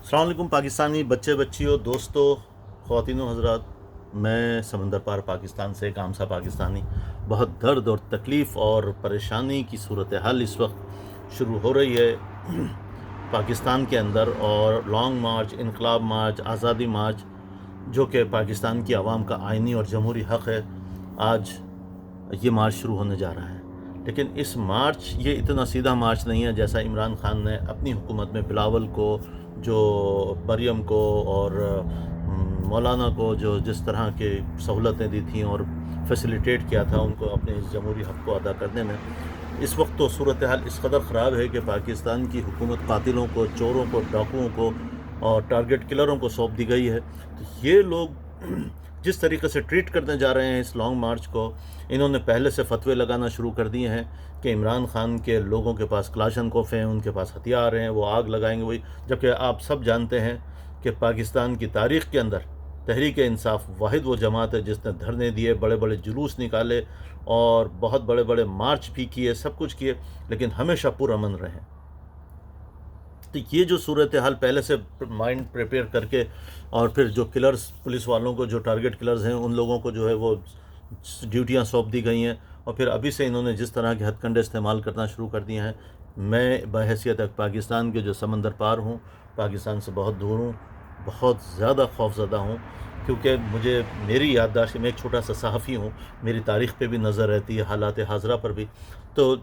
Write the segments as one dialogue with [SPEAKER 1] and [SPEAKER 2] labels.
[SPEAKER 1] السلام علیکم پاکستانی بچے بچیوں دوستوں خواتین و حضرات، میں سمندر پار پاکستان سے ایک عام سا پاکستانی بہت درد اور تکلیف اور پریشانی کی صورتحال اس وقت شروع ہو رہی ہے پاکستان کے اندر، اور لانگ مارچ، انقلاب مارچ، آزادی مارچ جو کہ پاکستان کی عوام کا آئینی اور جمہوری حق ہے، آج یہ مارچ شروع ہونے جا رہا ہے۔ لیکن اس مارچ یہ اتنا سیدھا مارچ نہیں ہے جیسا عمران خان نے اپنی حکومت میں بلاول کو، جو مریم کو اور مولانا کو جو جس طرح کے سہولتیں دی تھیں اور فیسیلیٹیٹ کیا تھا ان کو اپنے اس جمہوری حق کو ادا کرنے میں۔ اس وقت تو صورتحال اس قدر خراب ہے کہ پاکستان کی حکومت قاتلوں کو، چوروں کو، ڈاکوؤں کو اور ٹارگٹ کلروں کو سونپ دی گئی ہے۔ تو یہ لوگ جس طریقے سے ٹریٹ کرنے جا رہے ہیں اس لانگ مارچ کو، انہوں نے پہلے سے فتوے لگانا شروع کر دیے ہیں کہ عمران خان کے لوگوں کے پاس کلاشنکوف ہیں، ان کے پاس ہتھیار ہیں، وہ آگ لگائیں گے وہی، جبکہ آپ سب جانتے ہیں کہ پاکستان کی تاریخ کے اندر تحریک انصاف واحد وہ جماعت ہے جس نے دھرنے دیے، بڑے بڑے جلوس نکالے اور بہت بڑے بڑے مارچ بھی کیے، سب کچھ کیے، لیکن ہمیشہ پرامن رہے۔ تو یہ جو صورتحال پہلے سے مائنڈ پریپیئر کر کے، اور پھر جو کلرز، پولیس والوں کو جو ٹارگٹ کلرز ہیں ان لوگوں کو جو ہے وہ ڈیوٹیاں سونپ دی گئی ہیں، اور پھر ابھی سے انہوں نے جس طرح کے ہتھ کنڈے استعمال کرنا شروع کر دیے ہیں۔ میں بحیثیت ایک پاکستان کے جو سمندر پار ہوں، پاکستان سے بہت دور ہوں، بہت زیادہ خوفزدہ ہوں، کیونکہ میری یادداشت، میں ایک چھوٹا سا صحافی ہوں، میری تاریخ پہ بھی نظر رہتی ہے، حالات حاضرہ پر بھی۔ تو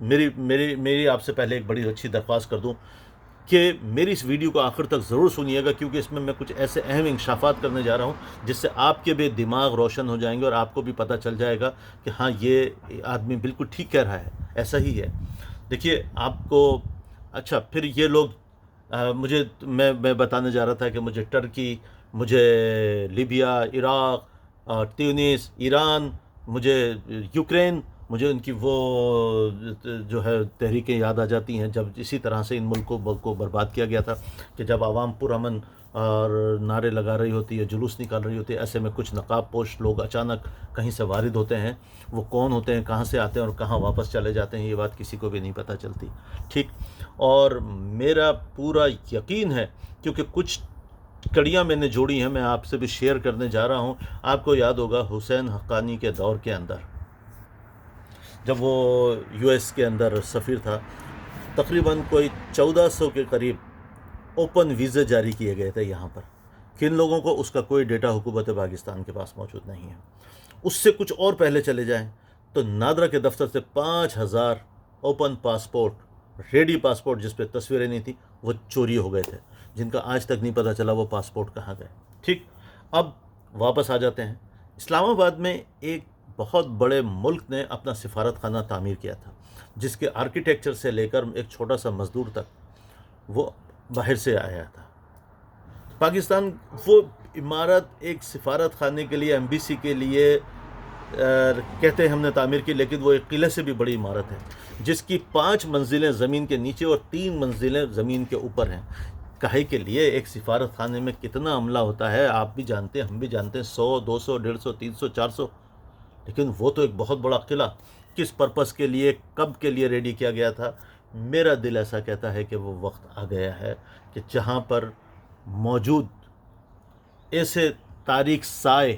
[SPEAKER 1] میری آپ سے پہلے ایک بڑی اچھی درخواست کر دوں کہ میری اس ویڈیو کو آخر تک ضرور سنیے گا، کیونکہ اس میں کچھ ایسے اہم انکشافات کرنے جا رہا ہوں جس سے آپ کے بھی دماغ روشن ہو جائیں گے اور آپ کو بھی پتہ چل جائے گا کہ ہاں یہ آدمی بالکل ٹھیک کہہ رہا ہے، ایسا ہی ہے۔ دیکھیے آپ کو، اچھا پھر یہ لوگ میں بتانے جا رہا تھا کہ مجھے ٹرکی، مجھے لیبیا، عراق، تیونس، ایران، مجھے یوکرین، مجھے ان کی وہ جو ہے تحریکیں یاد آ جاتی ہیں جب اسی طرح سے ان ملکوں کو برباد کیا گیا تھا، کہ جب عوام پرامن اور نعرے لگا رہی ہوتی ہے، جلوس نکال رہی ہوتی ہے، ایسے میں کچھ نقاب پوش لوگ اچانک کہیں سے وارد ہوتے ہیں۔ وہ کون ہوتے ہیں، کہاں سے آتے ہیں اور کہاں واپس چلے جاتے ہیں، یہ بات کسی کو بھی نہیں پتہ چلتی، ٹھیک۔ اور میرا پورا یقین ہے، کیونکہ کچھ کڑیاں میں نے جوڑی ہیں، میں آپ سے بھی شیئر کرنے جا رہا ہوں۔ آپ کو یاد ہوگا حسین حقانی کے دور کے اندر، جب وہ یو ایس کے اندر سفیر تھا، تقریباً کوئی 1400 کے قریب اوپن ویزے جاری کیے گئے تھے یہاں پر۔ کن لوگوں کو، اس کا کوئی ڈیٹا حکومت پاکستان کے پاس موجود نہیں ہے۔ اس سے کچھ اور پہلے چلے جائیں تو نادرا کے دفتر سے 5000 اوپن پاسپورٹ، ریڈی پاسپورٹ جس پہ تصویریں نہیں تھیں، وہ چوری ہو گئے تھے، جن کا آج تک نہیں پتہ چلا وہ پاسپورٹ کہاں گئے، ٹھیک۔ اب واپس آ جاتے ہیں۔ اسلام آباد میں ایک بہت بڑے ملک نے اپنا سفارت خانہ تعمیر کیا تھا، جس کے آرکیٹیکچر سے لے کر ایک چھوٹا سا مزدور تک وہ باہر سے آیا تھا۔ پاکستان وہ عمارت ایک سفارت خانے کے لیے، ایمبیسی کے لیے کہتے ہیں ہم نے تعمیر کی، لیکن وہ ایک قلعے سے بھی بڑی عمارت ہے، جس کی 5 منزلیں زمین کے نیچے اور 3 منزلیں زمین کے اوپر ہیں۔ کہے کے لیے ایک سفارت خانے میں کتنا عملہ ہوتا ہے، آپ بھی جانتے ہیں، ہم بھی جانتے ہیں، 100، 200، 150، 300، 400، لیکن وہ تو ایک بہت بڑا قلعہ کس پرپس کے لیے، کب کے لیے ریڈی کیا گیا تھا؟ میرا دل ایسا کہتا ہے کہ وہ وقت آ گیا ہے کہ جہاں پر موجود ایسے تاریک سائے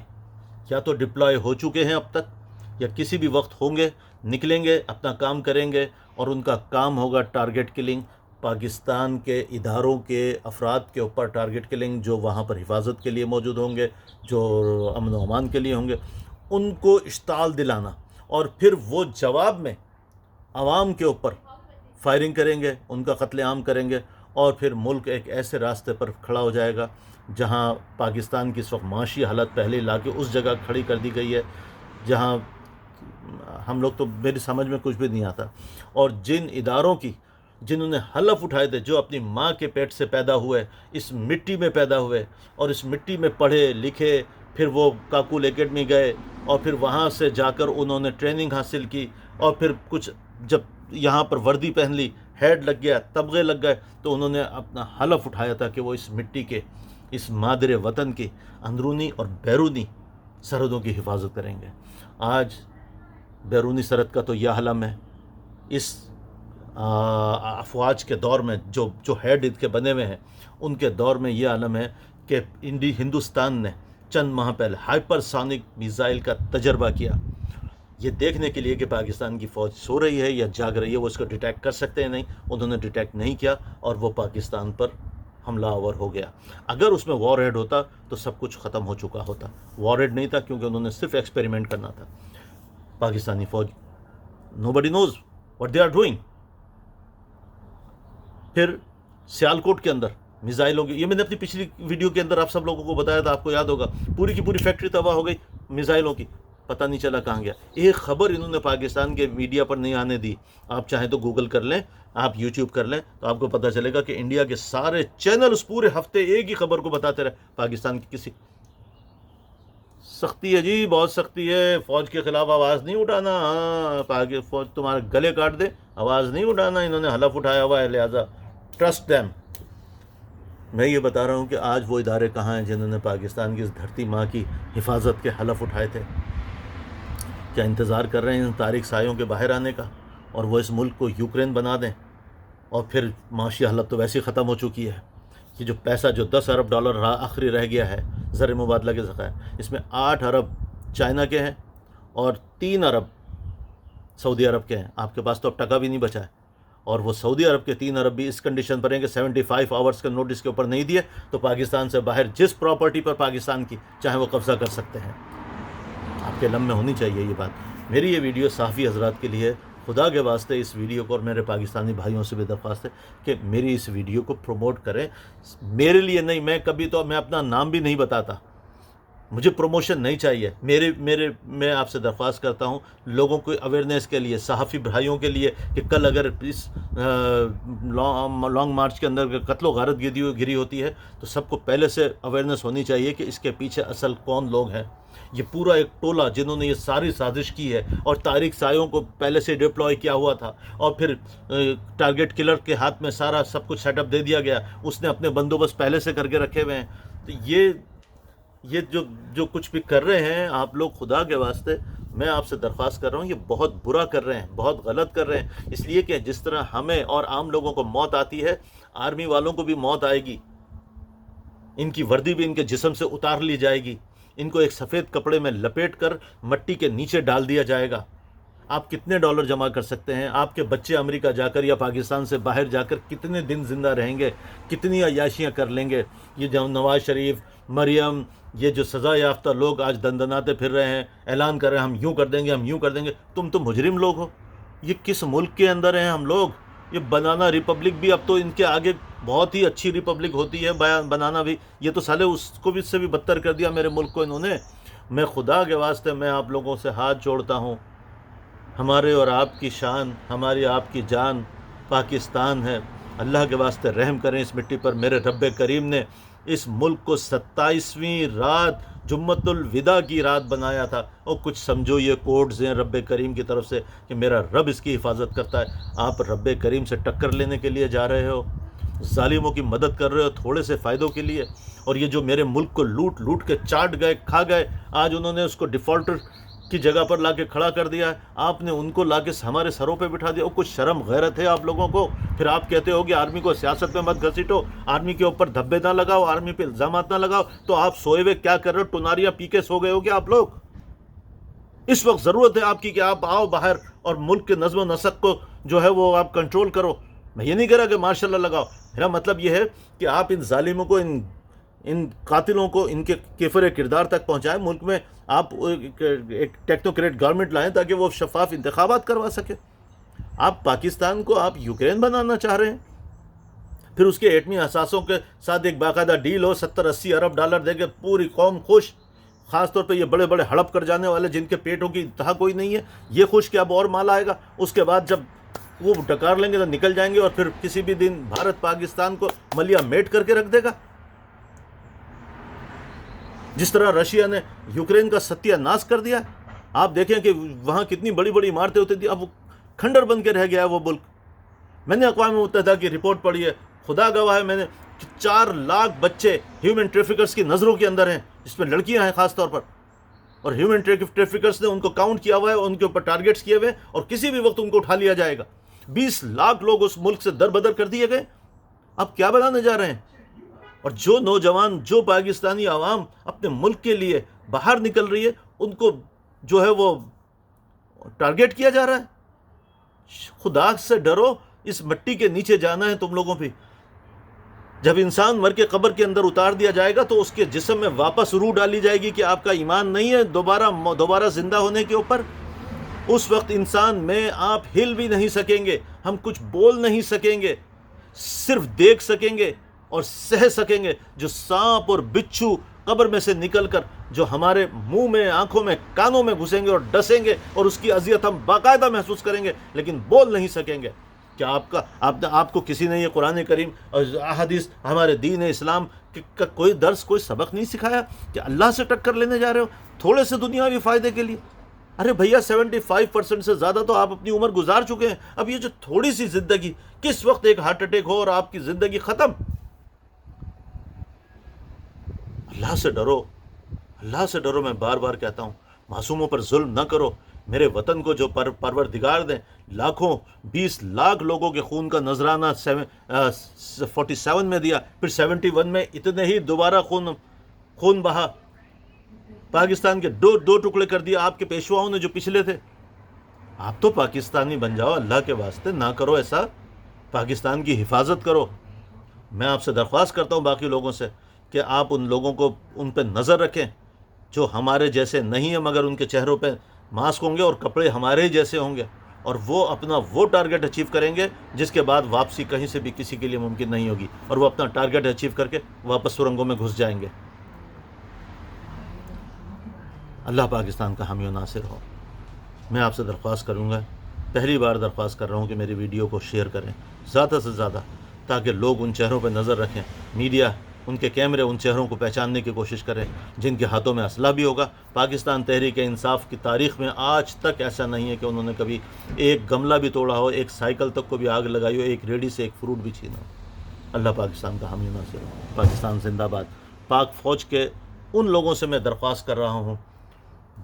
[SPEAKER 1] یا تو ڈپلوائے ہو چکے ہیں اب تک، یا کسی بھی وقت ہوں گے، نکلیں گے، اپنا کام کریں گے، اور ان کا کام ہوگا ٹارگٹ کلنگ، پاکستان کے اداروں کے افراد کے اوپر ٹارگٹ کلنگ، جو وہاں پر حفاظت کے لیے موجود ہوں گے، جو امن و امان کے لیے ہوں گے، ان کو اشتعال دلانا، اور پھر وہ جواب میں عوام کے اوپر فائرنگ کریں گے، ان کا قتل عام کریں گے، اور پھر ملک ایک ایسے راستے پر کھڑا ہو جائے گا جہاں پاکستان کی اس وقت معاشی حالت پہلے لا کے اس جگہ کھڑی کر دی گئی ہے جہاں ہم لوگ تو میری سمجھ میں کچھ بھی نہیں آتا۔ اور جن اداروں کی، جنہوں نے حلف اٹھائے تھے، جو اپنی ماں کے پیٹ سے پیدا ہوئے، اس مٹی میں پیدا ہوئے، اور اس مٹی میں پڑھے لکھے، پھر وہ کاکول اکیڈمی گئے، اور پھر وہاں سے جا کر انہوں نے ٹریننگ حاصل کی، اور پھر کچھ جب یہاں پر وردی پہن لی، ہیڈ لگ گیا، تبغے لگ گئے، تو انہوں نے اپنا حلف اٹھایا تھا کہ وہ اس مٹی کے، اس مادر وطن کی اندرونی اور بیرونی سرحدوں کی حفاظت کریں گے۔ آج بیرونی سرحد کا تو یہ عالم ہے، اس افواج کے دور میں جو ہیڈ ان کے بنے ہوئے ہیں، ان کے دور میں یہ عالم ہے کہ ہندوستان نے چند ماہ پہلے ہائپر سونک میزائل کا تجربہ کیا، یہ دیکھنے کے لیے کہ پاکستان کی فوج سو رہی ہے یا جاگ رہی ہے، وہ اس کو ڈیٹیکٹ کر سکتے ہیں نہیں، انہوں نے ڈیٹیکٹ نہیں کیا اور وہ پاکستان پر حملہ آور ہو گیا۔ اگر اس میں وار ہیڈ ہوتا تو سب کچھ ختم ہو چکا ہوتا، وار ہیڈ نہیں تھا کیونکہ انہوں نے صرف ایکسپیریمنٹ کرنا تھا۔ پاکستانی فوج nobody knows what they are doing۔ پھر سیالکوٹ کے اندر میزائلوں کی، یہ میں نے اپنی پچھلی ویڈیو کے اندر آپ سب لوگوں کو بتایا تھا، آپ کو یاد ہوگا، پوری کی پوری فیکٹری تباہ ہو گئی میزائلوں کی، پتہ نہیں چلا کہاں گیا۔ ایک خبر انہوں نے پاکستان کے میڈیا پر نہیں آنے دی۔ آپ چاہیں تو گوگل کر لیں، آپ یوٹیوب کر لیں تو آپ کو پتہ چلے گا کہ انڈیا کے سارے چینل اس پورے ہفتے ایک ہی خبر کو بتاتے رہے، پاکستان کی کسی سختی ہے جی، بہت سختی ہے، فوج کے خلاف آواز نہیں اٹھانا، ہاں فوج تمہارے گلے کاٹ دے، آواز نہیں اٹھانا، انہوں نے حلف اٹھایا ہوا ہے، لہٰذا ٹرسٹ دیم۔ میں یہ بتا رہا ہوں کہ آج وہ ادارے کہاں ہیں جنہوں نے پاکستان کی اس دھرتی ماں کی حفاظت کے حلف اٹھائے تھے؟ کیا انتظار کر رہے ہیں ان تاریک سایوں کے باہر آنے کا، اور وہ اس ملک کو یوکرین بنا دیں؟ اور پھر معاشی حالت تو ویسے ہی ختم ہو چکی ہے، کہ جو پیسہ جو $10 ارب آخری رہ گیا ہے زر مبادلہ کے ذخائر، اس میں 8 ارب چائنا کے ہیں اور 3 ارب سعودی عرب کے ہیں۔ آپ کے پاس تو اب ٹکا بھی نہیں بچا ہے، اور وہ سعودی عرب کے 3 ارب بھی اس کنڈیشن پر ہیں کہ 75 آورز کا نوٹس کے اوپر نہیں دیے تو پاکستان سے باہر جس پراپرٹی پر پاکستان کی چاہے وہ قبضہ کر سکتے ہیں۔ آپ کے علم میں ہونی چاہیے یہ بات۔ میری یہ ویڈیو صحافی حضرات کے لیے، خدا کے واسطے اس ویڈیو کو، اور میرے پاکستانی بھائیوں سے بھی درخواست ہے کہ میری اس ویڈیو کو پروموٹ کریں، میرے لیے نہیں، میں اپنا نام بھی نہیں بتاتا، مجھے پروموشن نہیں چاہیے، میں آپ سے درخواست کرتا ہوں لوگوں کو اویئرنیس کے لیے، صحافی بھائیوں کے لیے، کہ کل اگر اس لانگ مارچ کے اندر قتل و غارت گری ہوتی ہے تو سب کو پہلے سے اویئرنیس ہونی چاہیے کہ اس کے پیچھے اصل کون لوگ ہیں۔ یہ پورا ایک ٹولہ جنہوں نے یہ ساری سازش کی ہے اور تاریک سایوں کو پہلے سے ڈپلوائے کیا ہوا تھا، اور پھر ٹارگٹ کلر کے ہاتھ میں سارا سب کچھ سیٹ اپ دے دیا گیا، اس نے اپنے بندوبست پہلے سے کر کے رکھے ہوئے ہیں۔ تو یہ جو کچھ بھی کر رہے ہیں آپ لوگ، خدا کے واسطے میں آپ سے درخواست کر رہا ہوں، یہ بہت برا کر رہے ہیں، بہت غلط کر رہے ہیں، اس لیے کہ جس طرح ہمیں اور عام لوگوں کو موت آتی ہے، آرمی والوں کو بھی موت آئے گی، ان کی وردی بھی ان کے جسم سے اتار لی جائے گی، ان کو ایک سفید کپڑے میں لپیٹ کر مٹی کے نیچے ڈال دیا جائے گا۔ آپ کتنے ڈالر جمع کر سکتے ہیں؟ آپ کے بچے امریکہ جا کر یا پاکستان سے باہر جا کر کتنے دن زندہ رہیں گے، کتنی عیاشیاں کر لیں گے؟ یہ جو نواز شریف، مریم، یہ جو سزا یافتہ لوگ آج دندناتے پھر رہے ہیں، اعلان کر رہے ہیں ہم یوں کر دیں گے، ہم یوں کر دیں گے، تم تو مجرم لوگ ہو۔ یہ کس ملک کے اندر ہیں ہم لوگ؟ یہ بنانا ریپبلک بھی اب تو ان کے آگے بہت ہی اچھی ریپبلک ہوتی ہے، بنانا بھی، یہ تو سالے اس کو بھی اس سے بھی بدتر کر دیا میرے ملک کو انہوں نے۔ میں خدا کے واسطے میں آپ لوگوں سے ہاتھ جوڑتا ہوں، ہمارے اور آپ کی شان، ہماری آپ کی جان پاکستان ہے، اللہ کے واسطے رحم کریں اس مٹی پر۔ میرے رب کریم نے اس ملک کو 27ویں رات جمعۃ الوداع کی رات بنایا تھا، اور کچھ سمجھو یہ کوڈز ہیں رب کریم کی طرف سے کہ میرا رب اس کی حفاظت کرتا ہے۔ آپ رب کریم سے ٹکر لینے کے لیے جا رہے ہو، ظالموں کی مدد کر رہے ہو تھوڑے سے فائدوں کے لیے، اور یہ جو میرے ملک کو لوٹ کے چاٹ گئے، کھا گئے، آج انہوں نے اس کو ڈیفالٹر کی جگہ پر لا کے کھڑا کر دیا ہے، آپ نے ان کو لا کے ہمارے سروں پہ بٹھا دیا۔ اور کچھ شرم غیرت ہے آپ لوگوں کو؟ پھر آپ کہتے ہو کہ آرمی کو سیاست میں مت گھسیٹو، آرمی کے اوپر دھبے نہ لگاؤ، آرمی پہ الزامات نہ لگاؤ، تو آپ سوئے ہوئے کیا کر رہے ہو؟ ٹناریاں پی کے سو گئے ہو کیا آپ لوگ؟ اس وقت ضرورت ہے آپ کی کہ آپ آؤ باہر اور ملک کے نظم و نسق کو جو ہے وہ آپ کنٹرول کرو۔ میں یہ نہیں کہہ رہا کہ ماشاء اللہ لگاؤ، میرا مطلب یہ ہے کہ آپ ان ظالموں کو، ان قاتلوں کو ان کے کیفر کردار تک پہنچائیں۔ ملک میں آپ ایک ٹیکنوکریٹ گورنمنٹ لائیں تاکہ وہ شفاف انتخابات کروا سکے۔ آپ پاکستان کو آپ یوکرین بنانا چاہ رہے ہیں، پھر اس کے ایٹمی اثاثوں کے ساتھ ایک باقاعدہ ڈیل ہو، 70-80 ارب ڈالر دے کے پوری قوم خوش، خاص طور پہ یہ بڑے بڑے ہڑپ کر جانے والے جن کے پیٹوں کی انتہا کوئی نہیں ہے، یہ خوش کہ اب اور مال آئے گا۔ اس کے بعد جب وہ ڈکار لیں گے تو نکل جائیں گے، اور پھر کسی بھی دن بھارت پاکستان کو ملیا میٹ کر کے رکھ دے گا، جس طرح رشیا نے یوکرین کا ستیہ ناش کر دیا۔ آپ دیکھیں کہ وہاں کتنی بڑی بڑی عمارتیں ہوتی تھیں، اب وہ کھنڈر بن کے رہ گیا ہے وہ ملک۔ میں نے اقوام متحدہ کی رپورٹ پڑھی ہے، خدا گواہ ہے، میں نے 4 لاکھ بچے ہیومن ٹریفکرز کی نظروں کے اندر ہیں، جس میں لڑکیاں ہیں خاص طور پر، اور ہیومن ٹریفکرز نے ان کو کاؤنٹ کیا ہوا ہے، ان کے اوپر ٹارگٹس کیے ہوئے ہیں، اور کسی بھی وقت ان کو اٹھا لیا جائے گا۔ 20 لاکھ لوگ اس ملک سے دربدر کر دیے گئے. اب کیا بنانے جا رہے ہیں؟ اور جو نوجوان، جو پاکستانی عوام اپنے ملک کے لیے باہر نکل رہی ہے، ان کو جو ہے وہ ٹارگیٹ کیا جا رہا ہے. خدا سے ڈرو، اس مٹی کے نیچے جانا ہے تم لوگوں بھی. جب انسان مر کے قبر کے اندر اتار دیا جائے گا تو اس کے جسم میں واپس روح ڈالی جائے گی کہ آپ کا ایمان نہیں ہے دوبارہ زندہ ہونے کے اوپر. اس وقت انسان میں آپ ہل بھی نہیں سکیں گے، ہم کچھ بول نہیں سکیں گے، صرف دیکھ سکیں گے اور سہ سکیں گے. جو سانپ اور بچھو قبر میں سے نکل کر جو ہمارے منہ میں، آنکھوں میں، کانوں میں گھسیں گے اور ڈسیں گے، اور اس کی اذیت ہم باقاعدہ محسوس کریں گے، لیکن بول نہیں سکیں گے. کیا آپ کو کسی نے یہ قرآن کریم اور احادیث، ہمارے دین اسلام کا کوئی درس، کوئی سبق نہیں سکھایا کہ اللہ سے ٹکر لینے جا رہے ہو تھوڑے سے دنیاوی فائدے کے لیے؟ ارے بھیا 75% سے زیادہ تو آپ اپنی عمر گزار چکے ہیں. اب یہ جو تھوڑی سی زندگی، کس وقت ایک ہارٹ اٹیک ہو اور آپ کی زندگی ختم. اللہ سے ڈرو، اللہ سے ڈرو. میں بار بار کہتا ہوں، معصوموں پر ظلم نہ کرو. میرے وطن کو جو پروردگار دیں، 20 لاکھ لوگوں کے خون کا نذرانہ 47 میں دیا، پھر 71 میں اتنے ہی دوبارہ خون بہا. پاکستان کے دو ٹکڑے کر دیا آپ کے پیشواؤں نے جو پچھلے تھے. آپ تو پاکستانی بن جاؤ، اللہ کے واسطے نہ کرو ایسا. پاکستان کی حفاظت کرو. میں آپ سے درخواست کرتا ہوں باقی لوگوں سے کہ آپ ان لوگوں کو، ان پہ نظر رکھیں جو ہمارے جیسے نہیں ہیں، مگر ان کے چہروں پہ ماسک ہوں گے اور کپڑے ہمارے ہی جیسے ہوں گے، اور وہ اپنا وہ ٹارگٹ اچیو کریں گے جس کے بعد واپسی کہیں سے بھی کسی کے لیے ممکن نہیں ہوگی، اور وہ اپنا ٹارگٹ اچیو کر کے واپس سرنگوں میں گھس جائیں گے. اللہ پاکستان کا حامی و ناصر ہو. میں آپ سے درخواست کروں گا، پہلی بار درخواست کر رہا ہوں کہ میری ویڈیو کو شیئر کریں زیادہ سے زیادہ، تاکہ لوگ ان چہروں پہ نظر رکھیں. میڈیا، ان کے کیمرے ان چہروں کو پہچاننے کی کوشش کریں جن کے ہاتھوں میں اسلحہ بھی ہوگا. پاکستان تحریک انصاف کی تاریخ میں آج تک ایسا نہیں ہے کہ انہوں نے کبھی ایک گملہ بھی توڑا ہو، ایک سائیکل تک کو بھی آگ لگائی ہو، ایک ریڑھی سے ایک فروٹ بھی چھینا ہو. اللہ پاکستان کا حامی و ناصر ہو. پاکستان زندہ باد. پاک فوج کے ان لوگوں سے میں درخواست کر رہا ہوں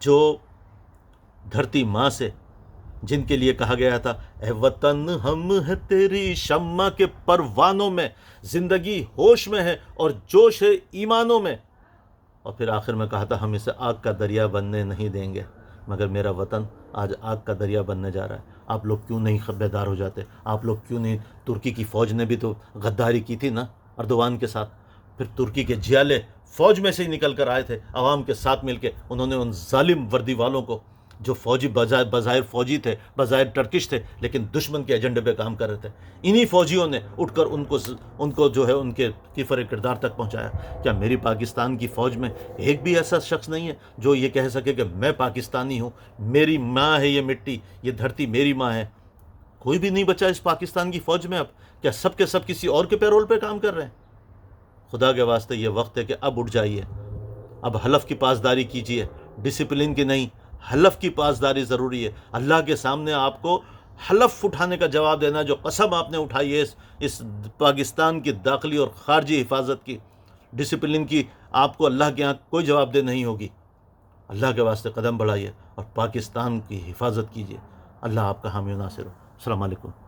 [SPEAKER 1] جو دھرتی ماں سے، جن کے لیے کہا گیا تھا اے وطن ہم ہے تیری شمع کے پروانوں میں، زندگی ہوش میں ہے اور جوش ہے ایمانوں میں، اور پھر آخر میں کہا تھا ہم اسے آگ کا دریا بننے نہیں دیں گے. مگر میرا وطن آج آگ کا دریا بننے جا رہا ہے. آپ لوگ کیوں نہیں بیدار ہو جاتے؟ آپ لوگ کیوں نہیں؟ ترکی کی فوج نے بھی تو غداری کی تھی نا اردوان کے ساتھ. پھر ترکی کے جیالے فوج میں سے ہی نکل کر آئے تھے عوام کے ساتھ مل کے. انہوں نے ان ظالم وردی والوں کو، جو فوجی بظاہر فوجی تھے، بظاہر ٹرکش تھے، لیکن دشمن کے ایجنڈے پہ کام کر رہے تھے، انہی فوجیوں نے اٹھ کر ان کو جو ہے ان کے کفر کردار تک پہنچایا. کیا میری پاکستان کی فوج میں ایک بھی ایسا شخص نہیں ہے جو یہ کہہ سکے کہ میں پاکستانی ہوں، میری ماں ہے یہ مٹی، یہ دھرتی میری ماں ہے؟ کوئی بھی نہیں بچا اس پاکستان کی فوج میں. اب کیا سب کے سب کسی اور کے پیرول پہ کام کر رہے ہیں؟ خدا کے واسطے یہ وقت ہے کہ اب اٹھ جائیے. اب حلف کی پاسداری کیجیے، ڈسپلن کی نہیں، حلف کی پاسداری ضروری ہے. اللہ کے سامنے آپ کو حلف اٹھانے کا جواب دینا، جو قسم آپ نے اٹھائی ہے اس پاکستان کی داخلی اور خارجی حفاظت کی، ڈسپلن کی، آپ کو اللہ کے یہاں کوئی جواب دہ نہیں ہوگی. اللہ کے واسطے قدم بڑھائیے اور پاکستان کی حفاظت کیجیے. اللہ آپ کا حامی و ناصر ہو. السلام علیکم.